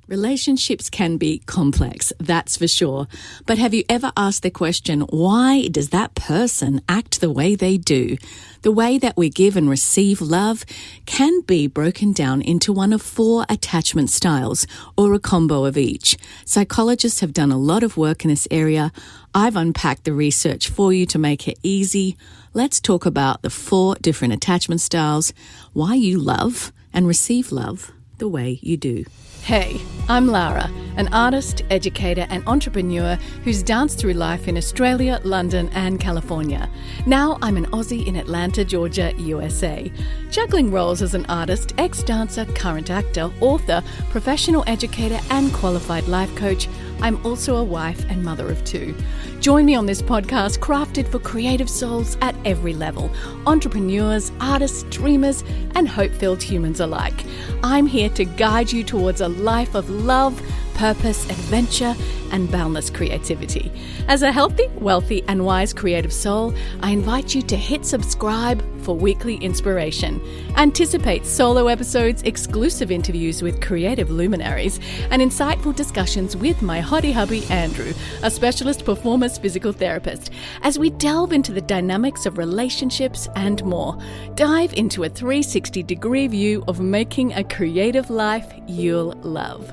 Relationships can be complex, that's for sure. But have you ever asked the question, why does that person act the way they do? The way that we give and receive love can be broken down into one of 4 attachment styles, or a combo of each. Psychologists have done a lot of work in this area. I've unpacked the research for you to make it easy. Let's talk about the 4 different attachment styles, why you love and receive love the way you do. Hey, I'm Lara, an artist, educator and entrepreneur who's danced through life in Australia, London and California. Now I'm an Aussie in Atlanta, Georgia, USA. Juggling roles as an artist, ex-dancer, current actor, author, professional educator and qualified life coach, I'm also a wife and mother of 2. Join me on this podcast crafted for creative souls at every level, entrepreneurs, artists, dreamers, and hope-filled humans alike. I'm here to guide you towards a life of love, purpose, adventure, and boundless creativity. As a healthy, wealthy, and wise creative soul, I invite you to hit subscribe for weekly inspiration. Anticipate solo episodes, exclusive interviews with creative luminaries, and insightful discussions with my hottie hubby, Andrew, a specialist performance physical therapist, as we delve into the dynamics of relationships and more. Dive into a 360-degree view of making a creative life you'll love.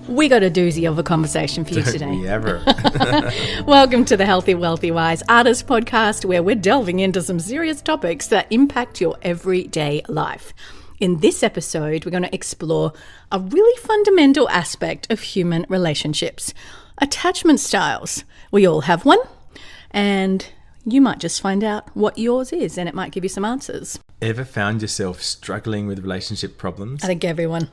We got a doozy of a conversation for you today. Don't we ever? Welcome to the Healthy, Wealthy, Wise Artist Podcast, where we're delving into some serious topics that impact your everyday life. In this episode, we're going to explore a really fundamental aspect of human relationships, attachment styles. We all have one, and you might just find out what yours is, and it might give you some answers. Ever found yourself struggling with relationship problems? I think everyone.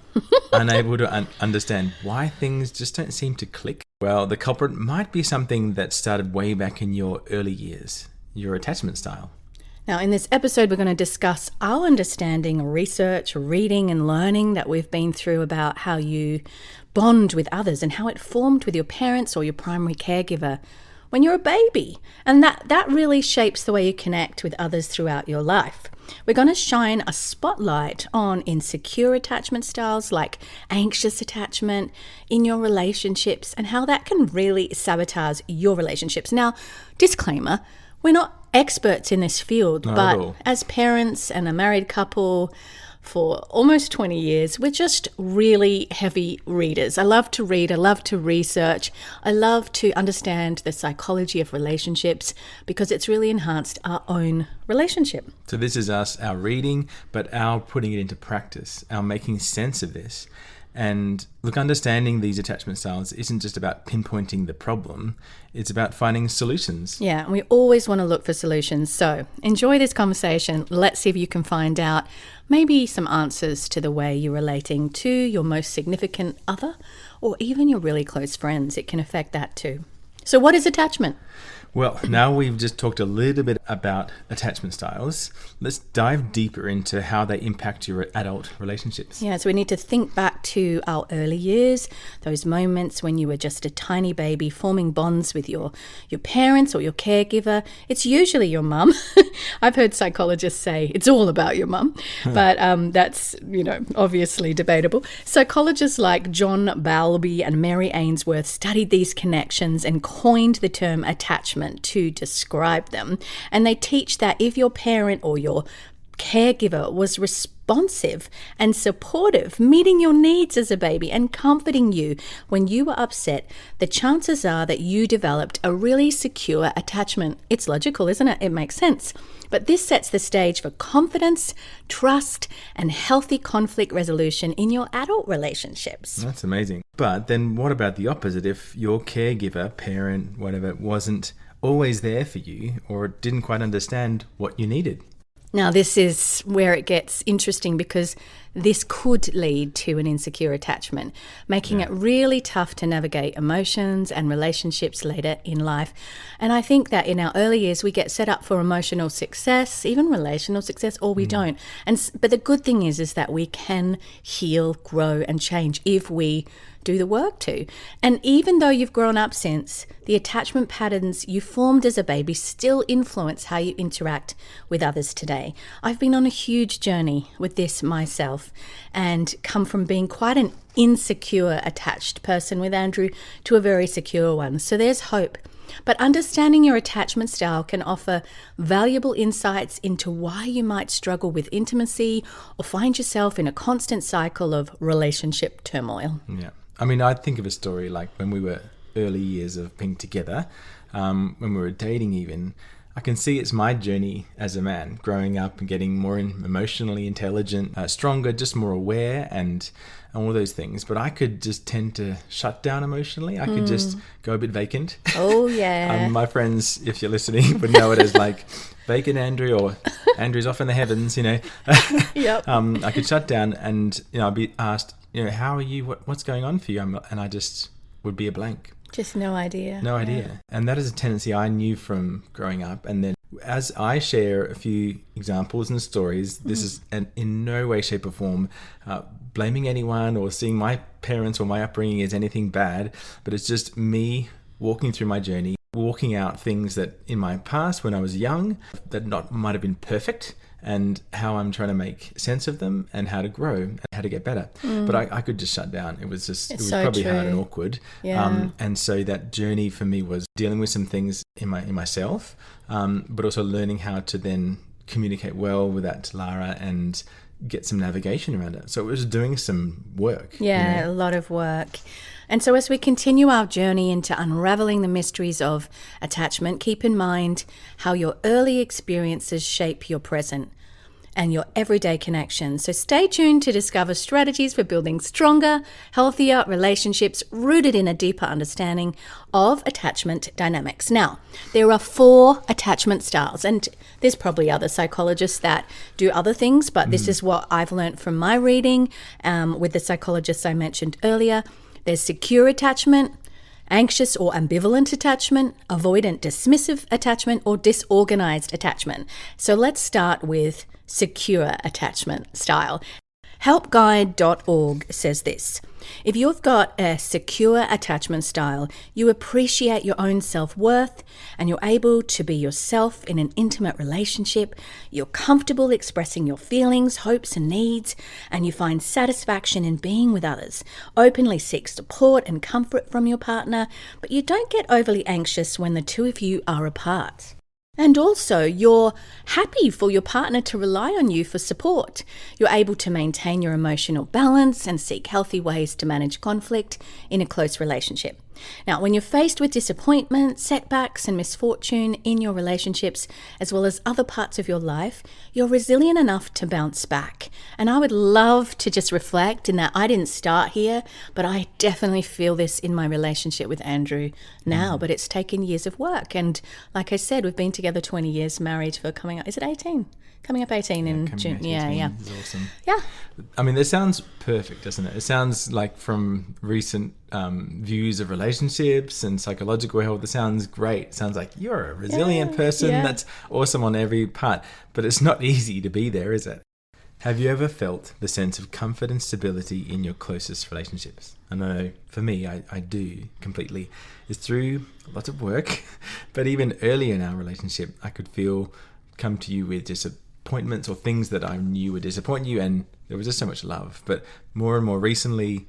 Unable to understand why things just don't seem to click? Well, the culprit might be something that started way back in your early years, your attachment style. Now, in this episode, we're going to discuss our understanding, research, reading and learning that we've been through about how you bond with others and how it formed with your parents or your primary caregiver when you're a baby. And that really shapes the way you connect with others throughout your life. We're going to shine a spotlight on insecure attachment styles like anxious attachment in your relationships and how that can really sabotage your relationships. Now, disclaimer, we're not experts in this field, but as parents and a married couple for almost 20 years, we're just really heavy readers. I love to read, I love to research, I love to understand the psychology of relationships because it's really enhanced our own relationship. So this is us, our reading, but our putting it into practice, our making sense of this. And look, understanding these attachment styles isn't just about pinpointing the problem, it's about finding solutions. Yeah, and we always want to look for solutions. So enjoy this conversation. Let's see if you can find out maybe some answers to the way you're relating to your most significant other or even your really close friends. It can affect that too. So what is attachment? Well, now we've just talked a little bit about attachment styles. Let's dive deeper into how they impact your adult relationships. Yeah, so we need to think back to our early years, those moments when you were just a tiny baby forming bonds with your parents or your caregiver. It's usually your mum. I've heard psychologists say it's all about your mum, but that's, obviously debatable. Psychologists like John Bowlby and Mary Ainsworth studied these connections and coined the term attachment to describe them. And they teach that if your parent or your caregiver was responsive and supportive, meeting your needs as a baby and comforting you when you were upset, the chances are that you developed a really secure attachment. It's logical, isn't it? It makes sense. But this sets the stage for confidence, trust, and healthy conflict resolution in your adult relationships. That's amazing. But then what about the opposite? If your caregiver, parent, whatever, wasn't always there for you or didn't quite understand what you needed? Now, this is where it gets interesting because this could lead to an insecure attachment, making it really tough to navigate emotions and relationships later in life. And I think that in our early years, we get set up for emotional success, even relational success, or we don't. But the good thing is that we can heal, grow, and change if we do the work to. And even though you've grown up since, the attachment patterns you formed as a baby still influence how you interact with others today. I've been on a huge journey with this myself. yourself and come from being quite an insecure attached person with Andrew to a very secure one. So there's hope. But understanding your attachment style can offer valuable insights into why you might struggle with intimacy or find yourself in a constant cycle of relationship turmoil. Yeah. I mean, I think of a story like when we were early years of being together, when we were dating even. I can see it's my journey as a man, growing up and getting more emotionally intelligent, stronger, just more aware and all those things. But I could just tend to shut down emotionally. I could just go a bit vacant. Oh, yeah. My friends, if you're listening, would know it as like vacant Andrew or Andrew's off in the heavens, Yep. I could shut down and, I'd be asked, how are you? What's going on for you? And I just would be a blank. Just no idea. No idea. And that is a tendency I knew from growing up. And then as I share a few examples and stories, this is in no way, shape or form blaming anyone or seeing my parents or my upbringing as anything bad, but it's just me walking through my journey, walking out things that in my past when I was young that might have been perfect, and how I'm trying to make sense of them and how to grow and how to get better. But I could just shut down. It was so probably true. hard and awkward. Yeah. And so that journey for me was dealing with some things in myself, but also learning how to then communicate well with that to Lara and get some navigation around it. So it was doing some work. Yeah, a lot of work. And so as we continue our journey into unraveling the mysteries of attachment, keep in mind how your early experiences shape your present and your everyday connections. So stay tuned to discover strategies for building stronger, healthier relationships rooted in a deeper understanding of attachment dynamics. Now, there are 4 attachment styles, and there's probably other psychologists that do other things, but this is what I've learned from my reading with the psychologists I mentioned earlier. There's secure attachment, anxious or ambivalent attachment, avoidant-dismissive attachment, or disorganized attachment. So let's start with secure attachment style. Helpguide.org says this: if you've got a secure attachment style, you appreciate your own self-worth and you're able to be yourself in an intimate relationship. You're comfortable expressing your feelings, hopes and needs, and you find satisfaction in being with others. Openly seek support and comfort from your partner, but you don't get overly anxious when the two of you are apart. And also, you're happy for your partner to rely on you for support. You're able to maintain your emotional balance and seek healthy ways to manage conflict in a close relationship. Now, when you're faced with disappointment, setbacks, and misfortune in your relationships, as well as other parts of your life, you're resilient enough to bounce back. And I would love to just reflect in that I didn't start here, but I definitely feel this in my relationship with Andrew now, but it's taken years of work. And like I said, we've been together 20 years, married for coming up, is it 18? Coming up 18 in June. 18 Yeah. is awesome. Yeah. I mean, this sounds perfect, doesn't it? It sounds like from recent views of relationships and psychological health, it sounds great. It sounds like you're a resilient person. Yeah. That's awesome on every part. But it's not easy to be there, is it? Have you ever felt the sense of comfort and stability in your closest relationships? I know for me, I do completely. It's through lots of work, but even early in our relationship, I could come to you with disappointments or things that I knew would disappoint you, and there was just so much love. But more and more recently,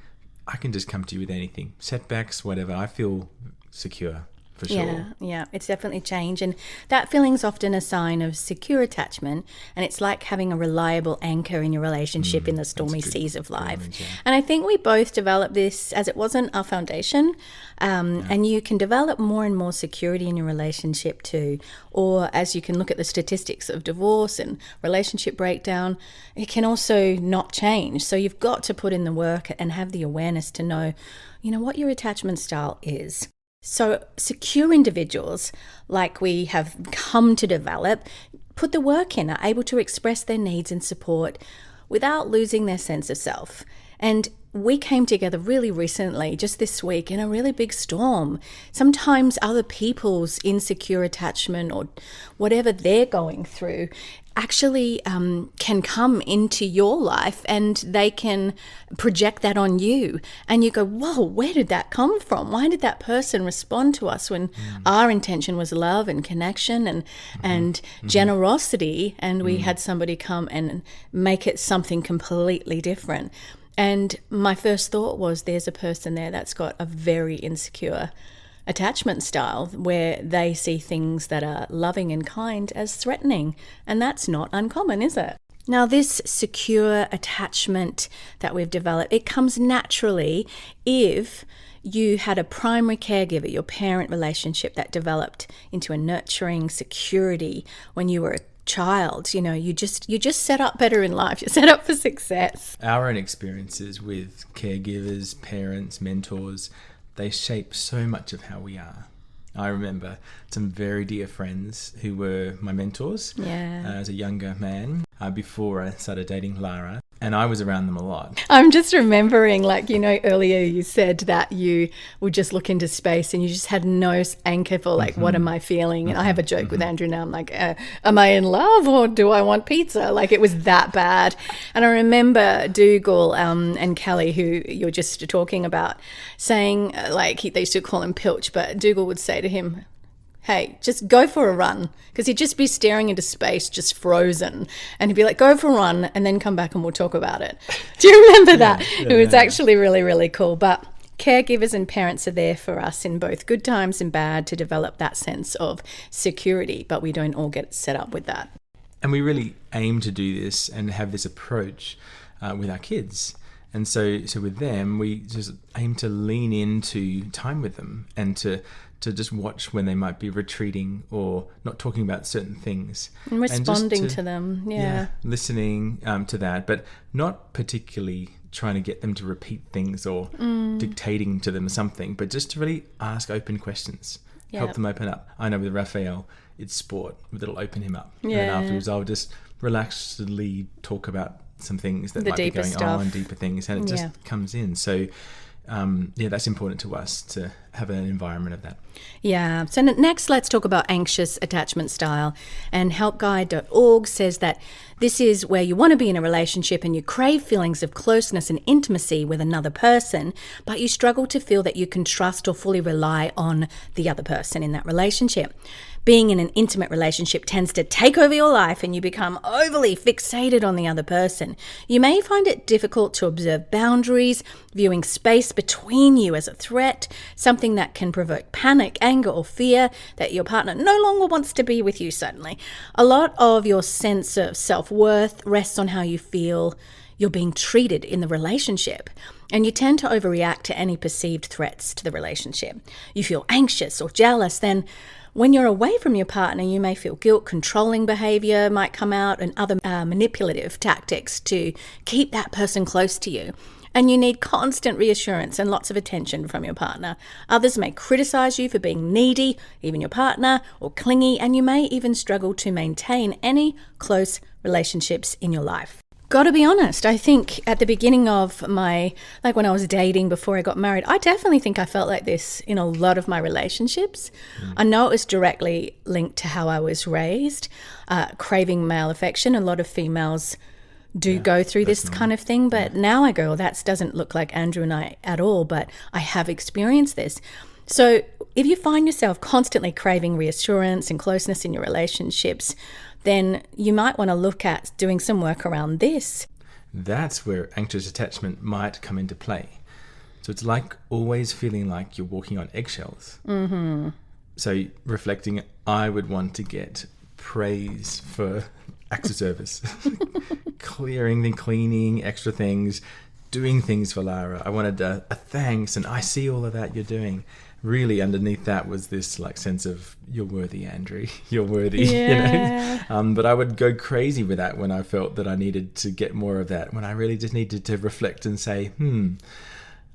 I can just come to you with anything, setbacks, whatever. I feel secure. For sure. Yeah, it's definitely changed. And that feeling's often a sign of secure attachment. And it's like having a reliable anchor in your relationship in the stormy seas of life. And I think we both developed this as it wasn't our foundation. And you can develop more and more security in your relationship too. Or as you can look at the statistics of divorce and relationship breakdown, it can also not change. So you've got to put in the work and have the awareness to know, what your attachment style is. So secure individuals, like we have come to develop, put the work in, are able to express their needs and support without losing their sense of self. And we came together really recently, just this week, in a really big storm. Sometimes other people's insecure attachment or whatever they're going through actually can come into your life and they can project that on you. And you go, whoa, where did that come from? Why did that person respond to us when our intention was love and connection and generosity, and we had somebody come and make it something completely different? And my first thought was, there's a person there that's got a very insecure attachment style where they see things that are loving and kind as threatening. And that's not uncommon, is it? Now, this secure attachment that we've developed, it comes naturally if you had a primary caregiver, your parent relationship that developed into a nurturing security when you were a child. You know, you just set up better in life. You're set up for success. Our own experiences with caregivers, parents, mentors, they shape so much of how we are. I remember some very dear friends who were my mentors as a younger man before I started dating Lara, and I was around them a lot. I'm just remembering, like, you know, earlier you said that you would just look into space and you just had no anchor for, like, what am I feeling? And I have a joke with Andrew now. I'm like, am I in love or do I want pizza? Like, it was that bad. And I remember Dougal and Kelly, who you're just talking about, saying, like, they used to call him Pilch, but Dougal would say to him, hey, just go for a run, because he'd just be staring into space, just frozen. And he'd be like, go for a run and then come back and we'll talk about it. Do you remember that? It was actually really, really cool. But caregivers and parents are there for us in both good times and bad to develop that sense of security, but we don't all get set up with that. And we really aim to do this and have this approach with our kids. And so with them, we just aim to lean into time with them and to just watch when they might be retreating or not talking about certain things. And responding to them, listening to that, but not particularly trying to get them to repeat things or dictating to them something, but just to really ask open questions, help them open up. I know with Raphael, it's sport, that'll open him up. And then afterwards, I'll just relaxedly talk about some things that might be going on, deeper things, and it just comes in. So that's important to us to have an environment of that. Yeah. So next, let's talk about anxious attachment style. And helpguide.org says that this is where you want to be in a relationship and you crave feelings of closeness and intimacy with another person, but you struggle to feel that you can trust or fully rely on the other person in that relationship. Being in an intimate relationship tends to take over your life and you become overly fixated on the other person. You may find it difficult to observe boundaries, viewing space between you as a threat, something that can provoke panic, anger, or fear that your partner no longer wants to be with you suddenly. A lot of your sense of self-worth rests on how you feel you're being treated in the relationship. And you tend to overreact to any perceived threats to the relationship. You feel anxious or jealous, then when you're away from your partner, you may feel guilt, controlling behavior might come out, and other manipulative tactics to keep that person close to you. And you need constant reassurance and lots of attention from your partner. Others may criticize you for being needy, even your partner, or clingy, and you may even struggle to maintain any close relationships in your life. Gotta be honest, I think at the beginning of when I was dating before I got married, I definitely think I felt like this in a lot of my relationships. I know it was directly linked to how I was raised, craving male affection. A lot of females do go through this kind of thing, but now I go, that doesn't look like Andrew and I at all, but I have experienced this. So if you find yourself constantly craving reassurance and closeness in your relationships, then you might want to look at doing some work around this. That's where anxious attachment might come into play. So it's like always feeling like you're walking on eggshells. So reflecting, I would want to get praise for acts of service, cleaning, extra things, doing things for Lara. I wanted a thanks, and I see all of that you're doing. Really underneath that was this like sense of, you're worthy, Andrew, you're worthy, you know. But I would go crazy with that when I felt that I needed to get more of that, when I really just needed to reflect and say,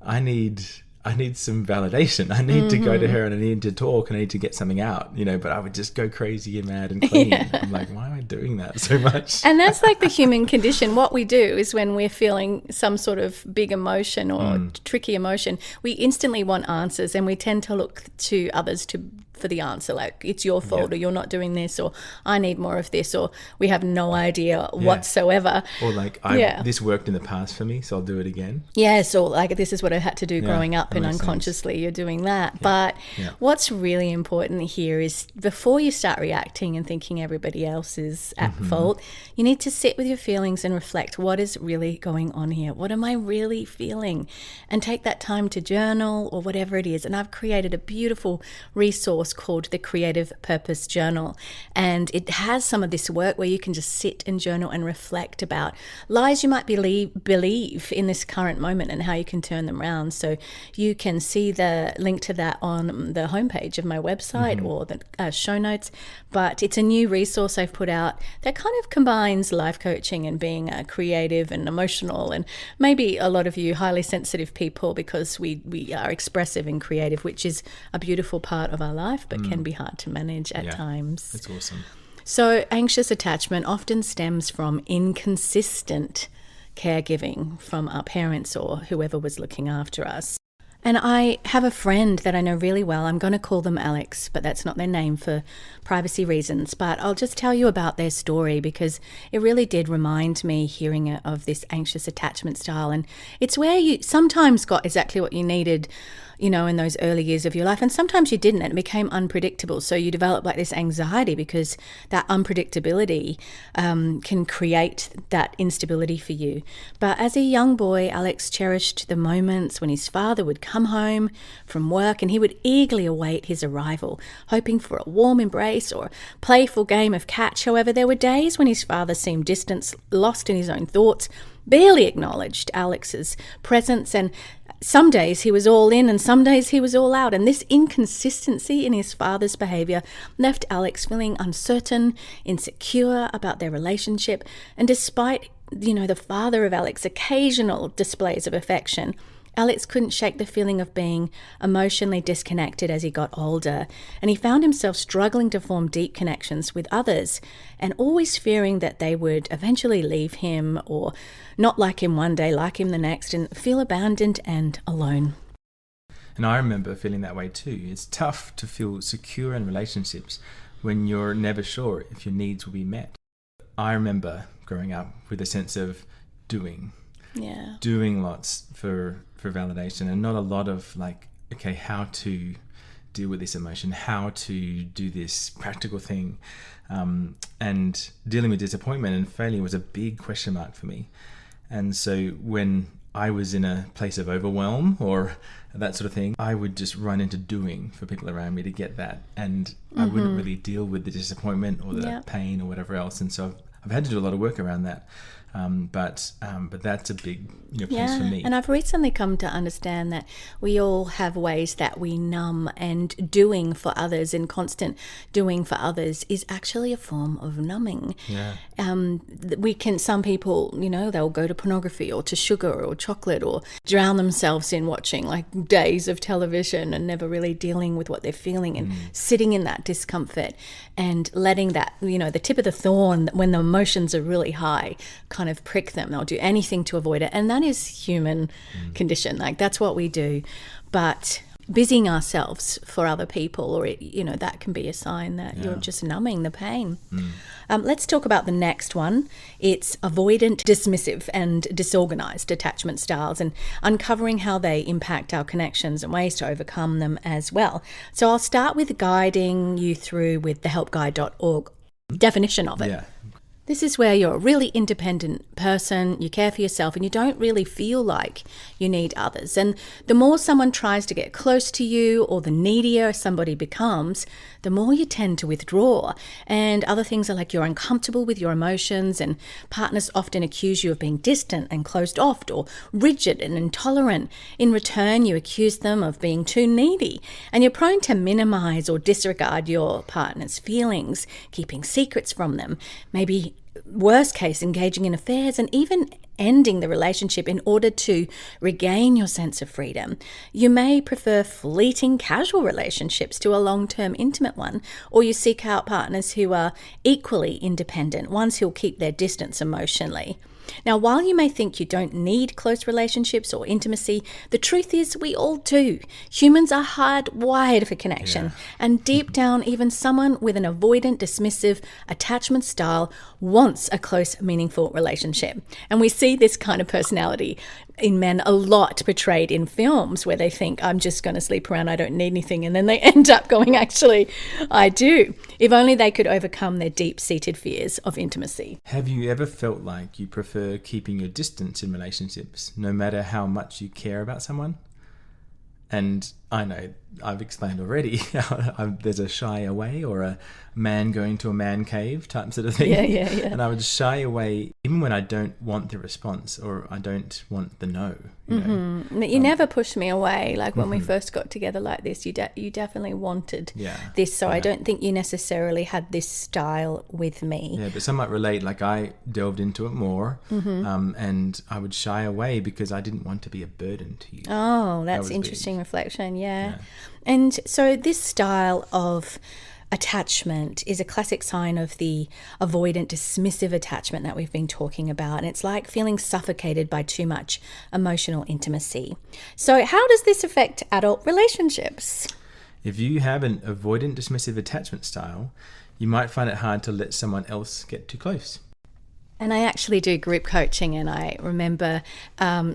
I need some validation. I need to go to her and I need to talk and I need to get something out, you know, but I would just go crazy and mad and clean. I'm like, why am I doing that so much? And that's like the human condition. What we do is when we're feeling some sort of big emotion or tricky emotion, we instantly want answers, and we tend to look to others to for the answer, like it's your fault or you're not doing this or I need more of this or we have no idea whatsoever. Or like, this worked in the past for me, so I'll do it again. Yes, or like this is what I had to do growing up and unconsciously you're doing that. But what's really important here is before you start reacting and thinking everybody else is at fault, you need to sit with your feelings and reflect, what is really going on here? What am I really feeling? And take that time to journal or whatever it is. And I've created a beautiful resource called the Creative Purpose Journal. And it has some of this work where you can just sit and journal and reflect about lies you might believe in this current moment and how you can turn them around. So you can see the link to that on the homepage of my website or the show notes. But it's a new resource I've put out that kind of combines life coaching and being creative and emotional, and maybe a lot of you highly sensitive people, because we are expressive and creative, which is a beautiful part of our life but can be hard to manage at times. That's awesome. So anxious attachment often stems from inconsistent caregiving from our parents or whoever was looking after us. And I have a friend that I know really well. I'm going to call them Alex, but that's not their name for privacy reasons. But I'll just tell you about their story because it really did remind me hearing of this anxious attachment style. And it's where you sometimes got exactly what you needed, you know, in those early years of your life. And sometimes you didn't. It became unpredictable. So you develop like this anxiety because that unpredictability can create that instability for you. But as a young boy, Alex cherished the moments when his father would come home from work and he would eagerly await his arrival, hoping for a warm embrace or a playful game of catch. However, there were days when his father seemed distant, lost in his own thoughts, barely acknowledged Alex's presence, and some days he was all in and some days he was all out. And this inconsistency in his father's behavior left Alex feeling uncertain, insecure about their relationship. And despite, you know, the father of Alex's occasional displays of affection, Alex couldn't shake the feeling of being emotionally disconnected as he got older, and he found himself struggling to form deep connections with others and always fearing that they would eventually leave him or not like him one day, like him the next, and feel abandoned and alone. And I remember feeling that way too. It's tough to feel secure in relationships when you're never sure if your needs will be met. I remember growing up with a sense of doing lots for validation and not a lot of like, okay, how to deal with this emotion, how to do this practical thing, and dealing with disappointment and failure was a big question mark for me. And so when I was in a place of overwhelm or that sort of thing, I would just run into doing for people around me to get that, and I wouldn't really deal with the disappointment or the pain or whatever else. And so I've had to do a lot of work around that. But that's a big place for me. And I've recently come to understand that we all have ways that we numb, and doing for others and constant doing for others is actually a form of numbing. Yeah. Some people, they'll go to pornography or to sugar or chocolate or drown themselves in watching like days of television and never really dealing with what they're feeling and sitting in that discomfort and letting that, the tip of the thorn when the emotions are really high kind of prick them. They'll do anything to avoid it. And that is human condition. Like that's what we do. But busying ourselves for other people, or that can be a sign that you're just numbing the pain. Let's talk about the next one. It's avoidant-dismissive and disorganized attachment styles, and uncovering how they impact our connections and ways to overcome them as well. So I'll start with guiding you through with the helpguide.org definition of it. Yeah. This is where you're a really independent person, you care for yourself, and you don't really feel like you need others. And the more someone tries to get close to you, or the needier somebody becomes, the more you tend to withdraw. And other things are like you're uncomfortable with your emotions, and partners often accuse you of being distant and closed off or rigid and intolerant. In return, you accuse them of being too needy, and you're prone to minimize or disregard your partner's feelings, keeping secrets from them, maybe worst case, engaging in affairs, and even ending the relationship in order to regain your sense of freedom. You may prefer fleeting casual relationships to a long-term intimate one, or you seek out partners who are equally independent, ones who'll keep their distance emotionally. Now, while you may think you don't need close relationships or intimacy, the truth is we all do. Humans are hardwired for connection. And deep down, even someone with an avoidant, dismissive attachment style wants a close, meaningful relationship. And we see this kind of personality in men a lot portrayed in films where they think, I'm just going to sleep around, I don't need anything. And then they end up going, actually, I do. If only they could overcome their deep-seated fears of intimacy. Have you ever felt like you prefer keeping your distance in relationships, no matter how much you care about someone? And I know I've explained already, there's a shy away or a man going to a man cave type sort of thing. Yeah. And I would shy away even when I don't want the response or I don't want the no. You never pushed me away. Like when we first got together like this, you definitely wanted this. So I don't think you necessarily had this style with me. Yeah, but some might relate. Like I delved into it more and I would shy away because I didn't want to be a burden to you. Oh, that's interesting reflection. Yeah. And so this style of attachment is a classic sign of the avoidant dismissive attachment that we've been talking about. And it's like feeling suffocated by too much emotional intimacy. So how does this affect adult relationships? If you have an avoidant dismissive attachment style, you might find it hard to let someone else get too close. And I actually do group coaching, and I remember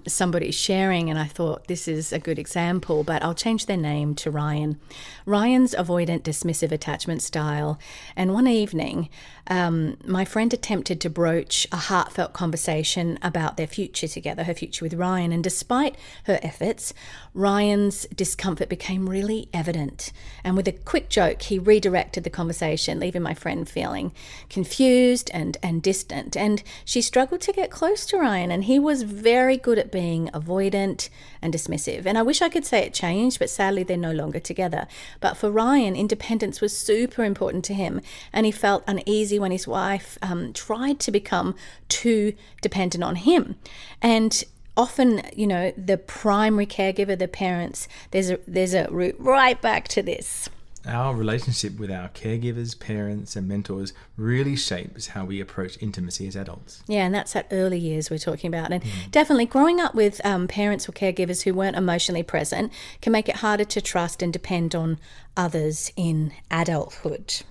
somebody sharing, and I thought this is a good example, but I'll change their name to Ryan. Ryan's avoidant dismissive attachment style. And one evening, my friend attempted to broach a heartfelt conversation about their future together, her future with Ryan. And despite her efforts, Ryan's discomfort became really evident. And with a quick joke, he redirected the conversation, leaving my friend feeling confused and distant. And she struggled to get close to Ryan, and he was very good at being avoidant and dismissive. And I wish I could say it changed, but sadly they're no longer together. But for Ryan, independence was super important to him, and he felt uneasy when his wife tried to become too dependent on him. And often, the primary caregiver, the parents, there's a route right back to this. Our relationship with our caregivers, parents and mentors really shapes how we approach intimacy as adults. Yeah, and that's at early years we're talking about. And definitely growing up with parents or caregivers who weren't emotionally present can make it harder to trust and depend on others in adulthood.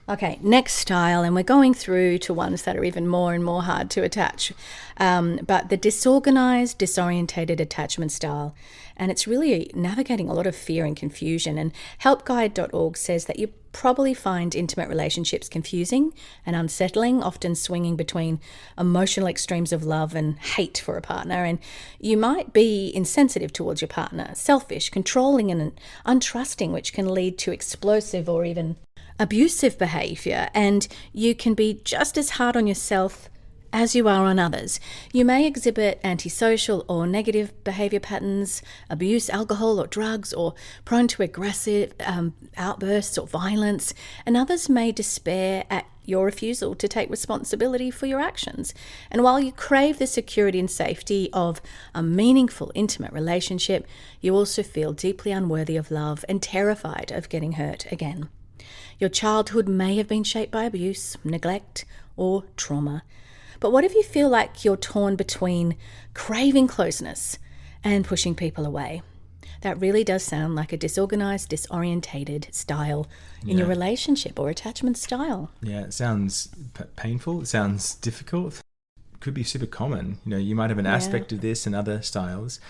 Okay, next style, and we're going through to ones that are even more and more hard to attach. But the disorganized, disorientated attachment style. And it's really navigating a lot of fear and confusion. And helpguide.org says that you probably find intimate relationships confusing and unsettling, often swinging between emotional extremes of love and hate for a partner. And you might be insensitive towards your partner, selfish, controlling and untrusting, which can lead to explosive or even abusive behavior. And you can be just as hard on yourself as you are on others. You may exhibit antisocial or negative behavior patterns, abuse, alcohol or drugs, or prone to aggressive outbursts or violence, and others may despair at your refusal to take responsibility for your actions. And while you crave the security and safety of a meaningful, intimate relationship, you also feel deeply unworthy of love and terrified of getting hurt again. Your childhood may have been shaped by abuse, neglect, or trauma. But what if you feel like you're torn between craving closeness and pushing people away? That really does sound like a disorganized, disorientated style in your relationship or attachment style. Yeah, it sounds painful. It sounds difficult. It could be super common. You might have an aspect of this and other styles,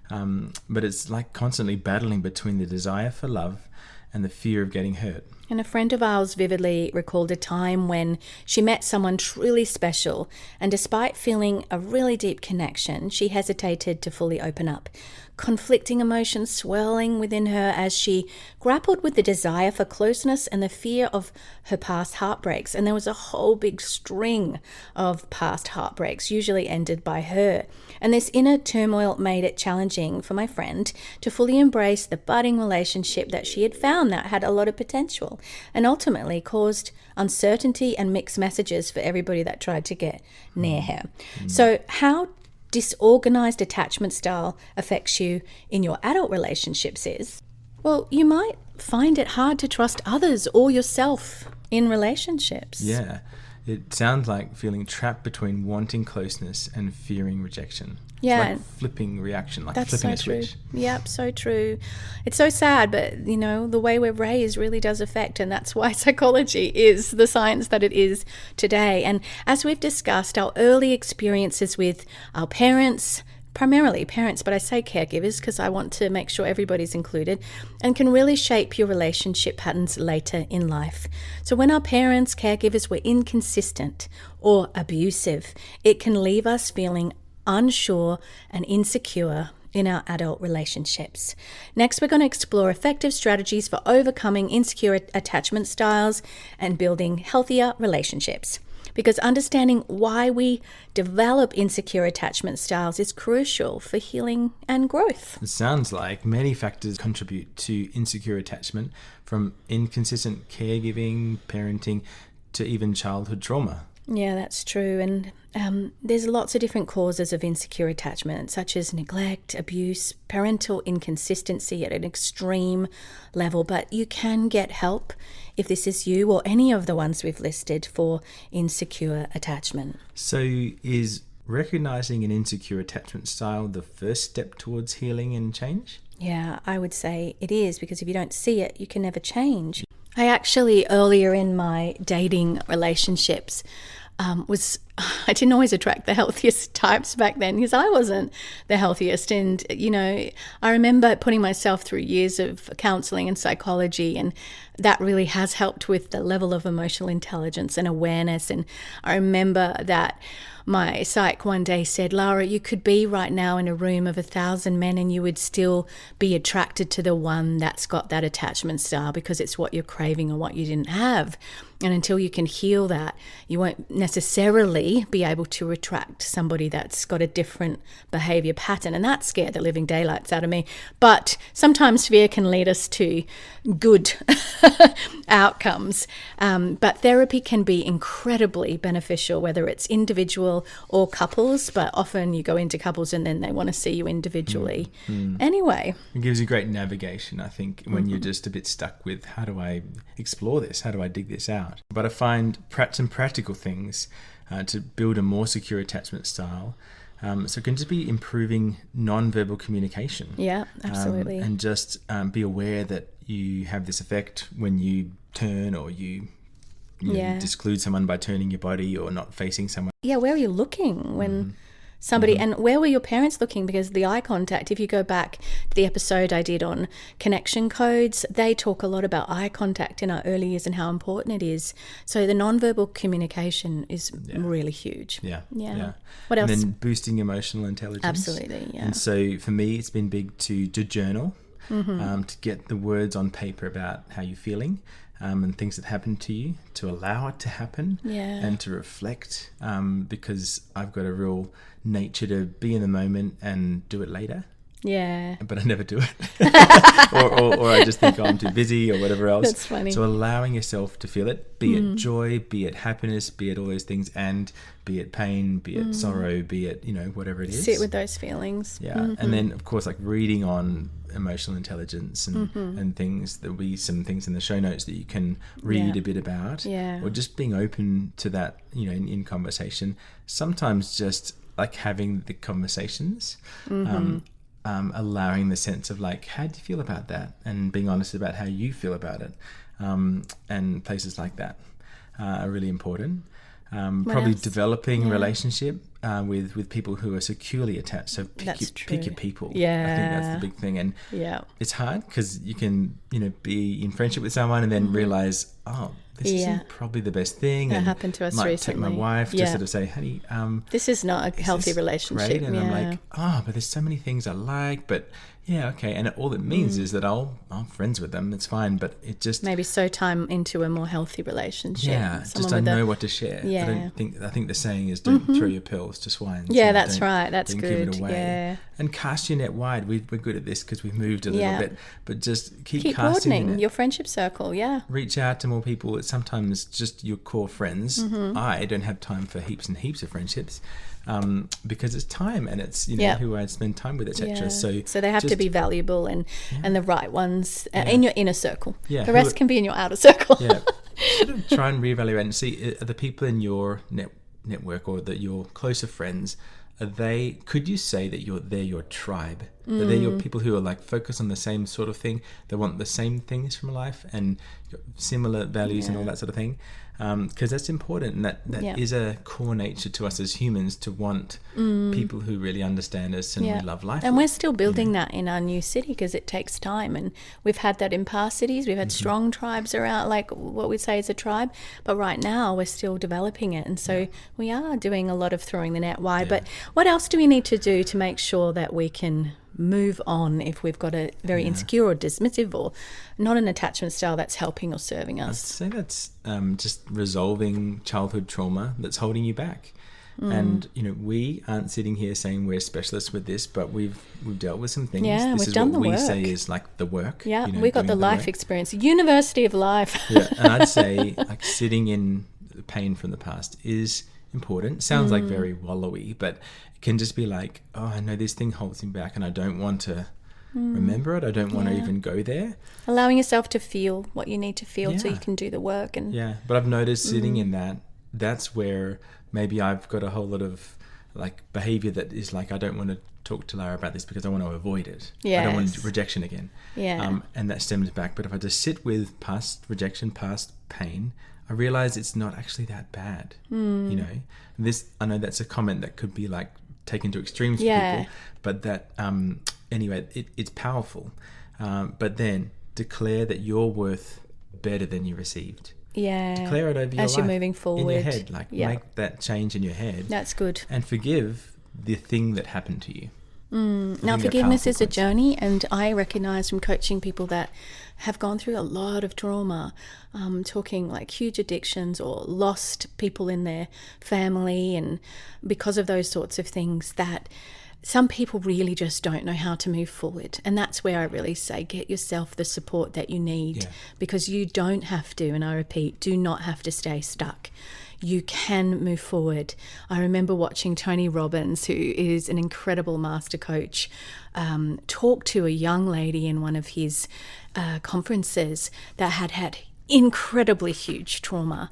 but it's like constantly battling between the desire for love and the fear of getting hurt. And a friend of ours vividly recalled a time when she met someone truly special, and despite feeling a really deep connection, she hesitated to fully open up. Conflicting emotions swirling within her as she grappled with the desire for closeness and the fear of her past heartbreaks. And there was a whole big string of past heartbreaks, usually ended by her. And this inner turmoil made it challenging for my friend to fully embrace the budding relationship that she had found that had a lot of potential, and ultimately caused uncertainty and mixed messages for everybody that tried to get near her. So how disorganized attachment style affects you in your adult relationships is, well, you might find it hard to trust others or yourself in relationships. Yeah. it sounds like feeling trapped between wanting closeness and fearing rejection. Yeah. It's like flipping reaction, like That's flipping so a switch. true. Yep, so true. It's so sad, but the way we're raised really does affect, and that's why psychology is the science that it is today. And as we've discussed, our early experiences with our parents, primarily parents, but I say caregivers because I want to make sure everybody's included, and can really shape your relationship patterns later in life. So when our parents, caregivers were inconsistent or abusive, it can leave us feeling unsure and insecure in our adult relationships. Next, we're going to explore effective strategies for overcoming insecure attachment styles and building healthier relationships. Because understanding why we develop insecure attachment styles is crucial for healing and growth. It sounds like many factors contribute to insecure attachment, from inconsistent caregiving, parenting, to even childhood trauma. Yeah, that's true. And there's lots of different causes of insecure attachment, such as neglect, abuse, parental inconsistency at an extreme level. But you can get help if this is you or any of the ones we've listed for insecure attachment. So is recognizing an insecure attachment style the first step towards healing and change? Yeah, I would say it is, because if you don't see it, you can never change. I actually, earlier in my dating relationships, I didn't always attract the healthiest types back then, because I wasn't the healthiest. And, I remember putting myself through years of counselling and psychology, and that really has helped with the level of emotional intelligence and awareness. And I remember that my psych one day said, "Lara, you could be right now in a room of 1,000 men and you would still be attracted to the one that's got that attachment style, because it's what you're craving or what you didn't have. And until you can heal that, you won't necessarily be able to attract somebody that's got a different behavior pattern." And that scared the living daylights out of me. But sometimes fear can lead us to good outcomes. But therapy can be incredibly beneficial, whether it's individual or couples. But often you go into couples and then they want to see you individually. Anyway. It gives you great navigation, I think, when you're just a bit stuck with, how do I explore this? How do I dig this out? But I find some practical things to build a more secure attachment style. So it can just be improving non-verbal communication. Yeah, absolutely. And just be aware that you have this effect when you turn, or you disclude someone by turning your body or not facing someone. Yeah, where are you looking when somebody, and where were your parents looking? Because the eye contact, if you go back to the episode I did on connection codes, they talk a lot about eye contact in our early years and how important it is. So the nonverbal communication is really huge. Yeah. What else? And then boosting emotional intelligence. Absolutely, yeah. And so for me, it's been big to journal, to get the words on paper about how you're feeling. And things that happen to you, to allow it to happen, and to reflect, because I've got a real nature to be in the moment and do it later. Yeah. But I never do it. or I just think, I'm too busy or whatever else. That's funny. So allowing yourself to feel it, be it joy, be it happiness, be it all those things, and be it pain, be it sorrow, be it, whatever it is. Sit with those feelings. Yeah. And then, of course, like reading on emotional intelligence and things. There'll be some things in the show notes that you can read a bit about. Yeah. Or just being open to that, in conversation. Sometimes just like having the conversations, allowing the sense of like, how do you feel about that? And being honest about how you feel about it. And places like that are really important. Probably developing relationship with people who are securely attached. So pick your people. Yeah. I think that's the big thing. And it's hard because you can, be in friendship with someone and then realize, this isn't probably the best thing. That and happened to us might recently. Take my wife to sort of say, honey, this is not a healthy relationship. Great? And I'm like, but there's so many things I like, but okay. And all it means is that I'm friends with them. It's fine. But it just maybe sow time into a more healthy relationship. Yeah. Just I know what to share. Yeah. I think the saying is, don't throw your pearls to swine. Yeah, so that's right. That's don't good. Give it away. Yeah. And cast your net wide. We're good at this because we've moved a little bit. But just keep casting broadening your friendship circle. Yeah. Reach out to more people. It's sometimes just your core friends. I don't have time for heaps and heaps of friendships. Because it's time and it's who I spend time with, etc. So they have to be valuable and the right ones in your inner circle. The rest can be in your outer circle. sort of try and reevaluate and see, are the people in your network or your closer friends, could you say that they're your tribe? That they're your people who are like focused on the same sort of thing, they want the same things from life and similar values and all that sort of thing? Because that's important, and that is a core nature to us as humans, to want people who really understand us and we love life. And we're still building that in our new city, because it takes time, and we've had that in past cities. We've had strong tribes around, like what we say is a tribe, but right now we're still developing it, and so we are doing a lot of throwing the net wide. But what else do we need to do to make sure that we can move on if we've got a very insecure or dismissive or not an attachment style that's helping or serving us? I'd say that's just resolving childhood trauma that's holding you back. And we aren't sitting here saying we're specialists with this, but we've dealt with some things. Yeah, this we've is done what the we work. say is like the work. Yeah, we got the life experience, the University of Life. And I'd say like sitting in the pain from the past is important. Sounds like very wallowy, but it can just be like, oh, I know this thing holds me back and I don't want to remember it. I don't want to even go there. Allowing yourself to feel what you need to feel so you can do the work. And but I've noticed sitting in that's where maybe I've got a whole lot of like behavior that is like, I don't want to talk to Lara about this because I want to avoid it. I don't want rejection again. And that stems back. But if I just sit with past rejection, past pain, I realize it's not actually that bad. I know that's a comment that could be like taken to extremes for people, but that anyway, it's powerful. But then declare that you're worth better than you received. Declare it over your as life, you're moving forward in your head. Like make that change in your head. That's good. And forgive the thing that happened to you. Now, forgiveness is a journey, and I recognise from coaching people that have gone through a lot of trauma, talking like huge addictions or lost people in their family, and because of those sorts of things, that some people really just don't know how to move forward. And that's where I really say, get yourself the support that you need, because you don't have to, and I repeat, do not have to stay stuck. You can move forward. I remember watching Tony Robbins, who is an incredible master coach, talk to a young lady in one of his conferences that had incredibly huge trauma,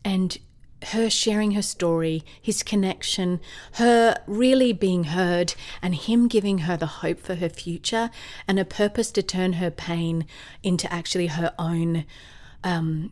and her sharing her story, his connection, her really being heard, and him giving her the hope for her future and a purpose to turn her pain into actually her own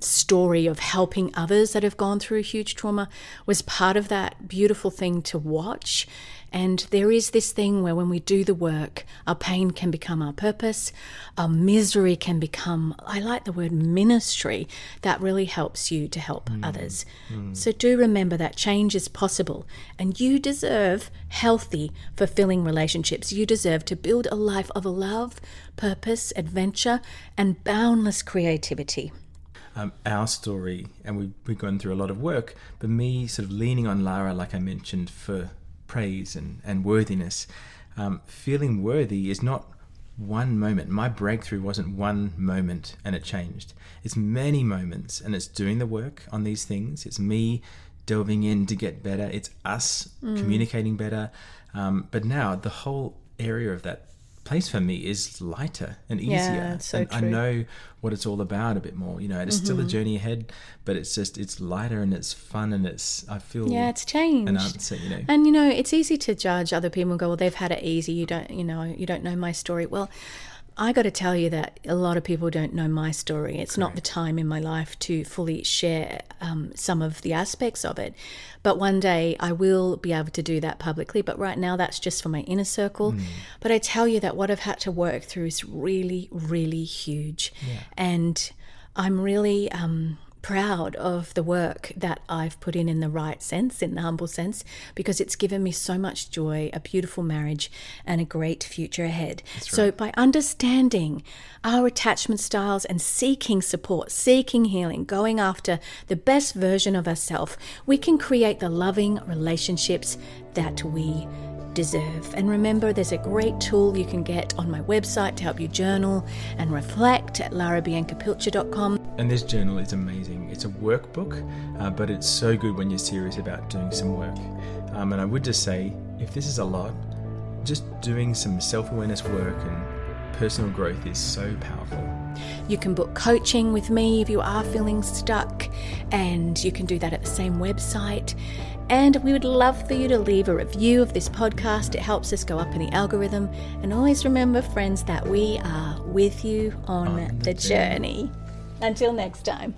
story of helping others that have gone through huge trauma, was part of that beautiful thing to watch. And there is this thing where when we do the work, our pain can become our purpose, our misery can become, I like the word ministry, that really helps you to help others. So do remember that change is possible, and you deserve healthy, fulfilling relationships. You deserve to build a life of love, purpose, adventure, and boundless creativity. Our story, and we've gone through a lot of work, but me sort of leaning on Lara, like I mentioned, for praise and worthiness. Feeling worthy is not one moment. My breakthrough wasn't one moment and it changed. It's many moments, and it's doing the work on these things. It's me delving in to get better. It's us communicating better. But now the whole area of that place for me is lighter and easier. Yeah, so and true. I know what it's all about a bit more. It's still a journey ahead, but it's lighter and it's fun, and I feel it's changed. an answer. And it's easy to judge other people and go, well, they've had it easy. You don't know my story. Well, I got to tell you that a lot of people don't know my story. It's not the time in my life to fully share some of the aspects of it. But one day I will be able to do that publicly. But right now that's just for my inner circle. But I tell you that what I've had to work through is really, really huge. And I'm really proud of the work that I've put in the right sense, in the humble sense, because it's given me so much joy, a beautiful marriage, and a great future ahead. So by understanding our attachment styles and seeking support, seeking healing, going after the best version of ourselves, we can create the loving relationships that we deserve. And remember, there's a great tool you can get on my website to help you journal and reflect at larabiancapilcher.com. And this journal is amazing. It's a workbook, but it's so good when you're serious about doing some work. And I would just say, if this is a lot, just doing some self-awareness work and personal growth is so powerful. You can book coaching with me if you are feeling stuck, and you can do that at the same website. And we would love for you to leave a review of this podcast. It helps us go up in the algorithm. And always remember, friends, that we are with you on the journey. Until next time.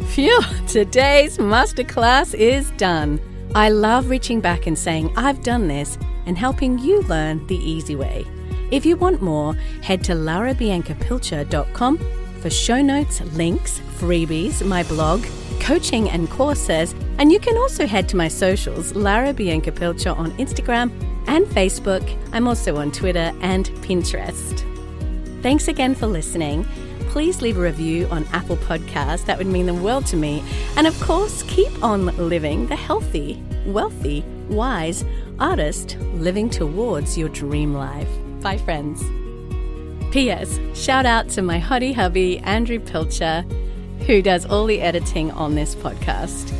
Phew, today's masterclass is done. I love reaching back and saying, I've done this, and helping you learn the easy way. If you want more, head to larabiancapilcher.com for show notes, links, freebies, my blog, coaching and courses, and you can also head to my socials, Lara Bianca Pilcher on Instagram and Facebook. I'm also on Twitter and Pinterest. Thanks again for listening. Please leave a review on Apple Podcasts. That would mean the world to me. And of course, keep on living the healthy, wealthy, wise artist living towards your dream life. Bye, friends. P.S. Shout out to my hottie hubby, Andrew Pilcher, who does all the editing on this podcast.